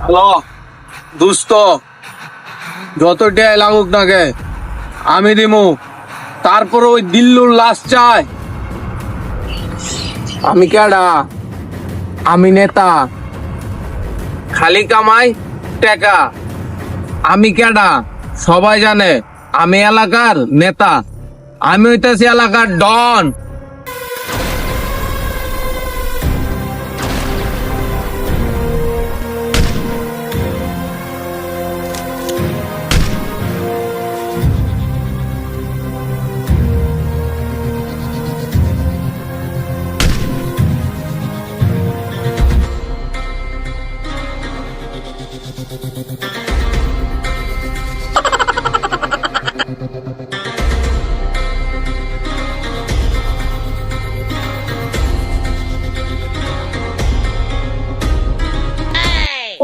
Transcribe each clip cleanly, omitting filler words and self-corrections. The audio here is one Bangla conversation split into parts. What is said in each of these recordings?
হ্যালো দুস্ত, যত টাকা লাগুক না কে আমি দিমু। তারপর ওই দিল্লুর লাশ চাই। আমি কেডা? আমি নেতা, খালি কামাই টাকা। আমি কেডা সবাই জানে, আমি এলাকার নেতা। আমি হইতেছি এলাকার ডন।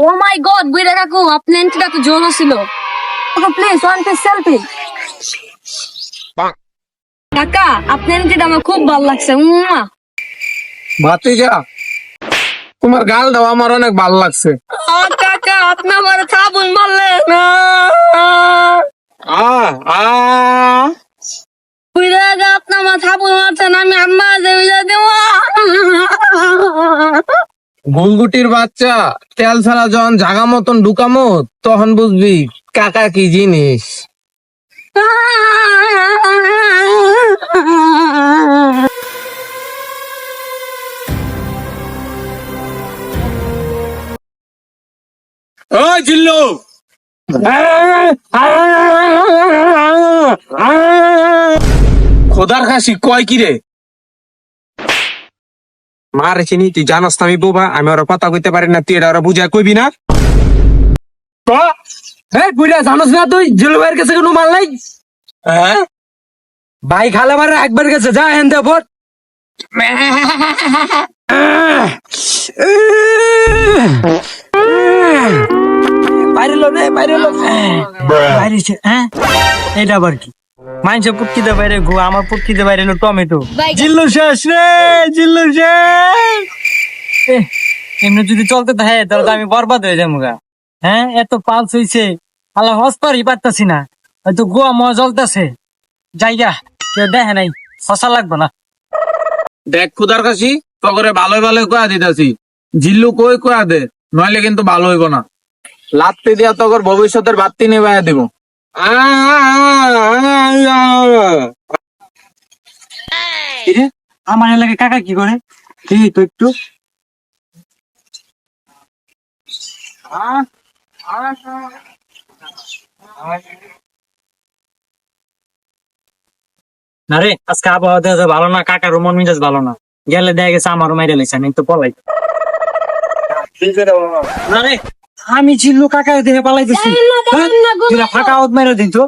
ও মাই গড, বুইড়া কাকু আপনার এন্ট্রিটা তো জোর ছিল। কাকু প্লিজ ওয়ান পিস সেলফি। কাকা আপনার এন্ট্রিটা আমার খুব ভালো লাগছে। ভাতিজা, তোমার গাল দাও আমার অনেক ভালো লাগছে। কাকা আপনি আমার সাবুন মারলেন না। বুইড়া কাকা আপনি আমার সাবুন মারছেন, আমি আম্মা দেবে দেব। গুলগুটির বাচ্চা, তেল ছাড়া যখন জাগা মতন ঢুকামো তখন বুঝবি কাকা কি জিনিস। ওই জিল্লু, খোদার খাসি কয় কি রে? মার চিনি, তুই জানাস না আমি বোবা, আমি ওরা কথা কইতে পারি না, তুই এটা ওরা বুঝা কইবি না। বুঝা জানাস না তুই জিল্লু ভাইয়ের কাছে কোনো মাল নাই? হ্যাঁ, ভাই খালে মারে একবার গেছে, যা হেন দে ভোট। বাইরে লো রে, বাইরে লো। বাইরেছে, হ্যাঁ এটা আবার কি? মাইনসে পুটকিতে বাইরে গো, আমার পুটকিতে বাইরে এলো টমেটো। জিল্লু শেষ রে, জিল্লু শেষ। এমনি যদি চলতে থাকে তাহলে তো আমি বরবাদ হয়ে যাবো গা। হ্যাঁ, এত পালস হইছে, আল্লাহ হসপারই পারতাছি না, হয়তো গোয়া মজা জ্বলতেছে। জায়গা কেউ দেখে নাই, ফসা লাগবে না। দেখ খুদার খাসি, তগরে ভালোই ভালোই কয়া দিতেছি। জিল্লু কই কয়া দে, নইলে কিন্তু ভালো হইব না। লাত্তি দিয়া তগর ভবিষ্যতের বাত্তি নিবাইয়া দিব। কিরে, আমার এলাকায় কাকা কি করে দেখি তো একটু। না রে, আজকে আবহাওয়া দেখা ভালো না, কাকারও মন মেজাজ ভালো না। গেলে দেখা গেছে আমারও মাইরে লাইছে, আমি তো পলাই। না রে, আমি ছিল কাকা দেখে পালাইতেছি। ফাঁকা হাত মাইরা দিন তো।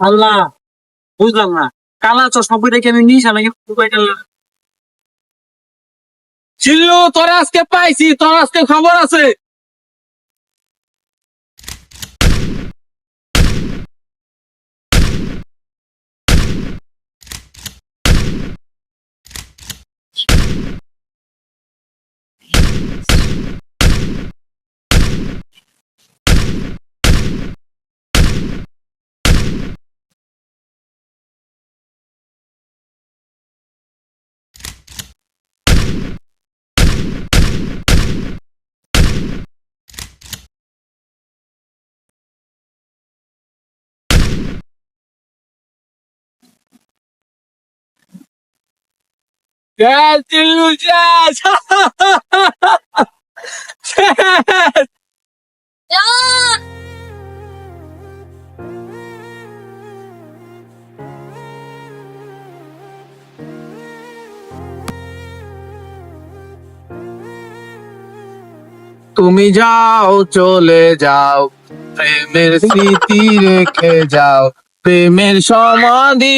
আল্লাহ, বুঝলাম না, কালা চশমা পরে রেখে আমি নিশা নাকি জিল্লু, তোরা আজকে পাইছি, তোর আজকে খবর আছে। শেষ জিল্লু, শেষ। শেষ। তুমি যাও, চলে যাও, প্রেমের স্মৃতি রেখে যাও, প্রেমের সমাধি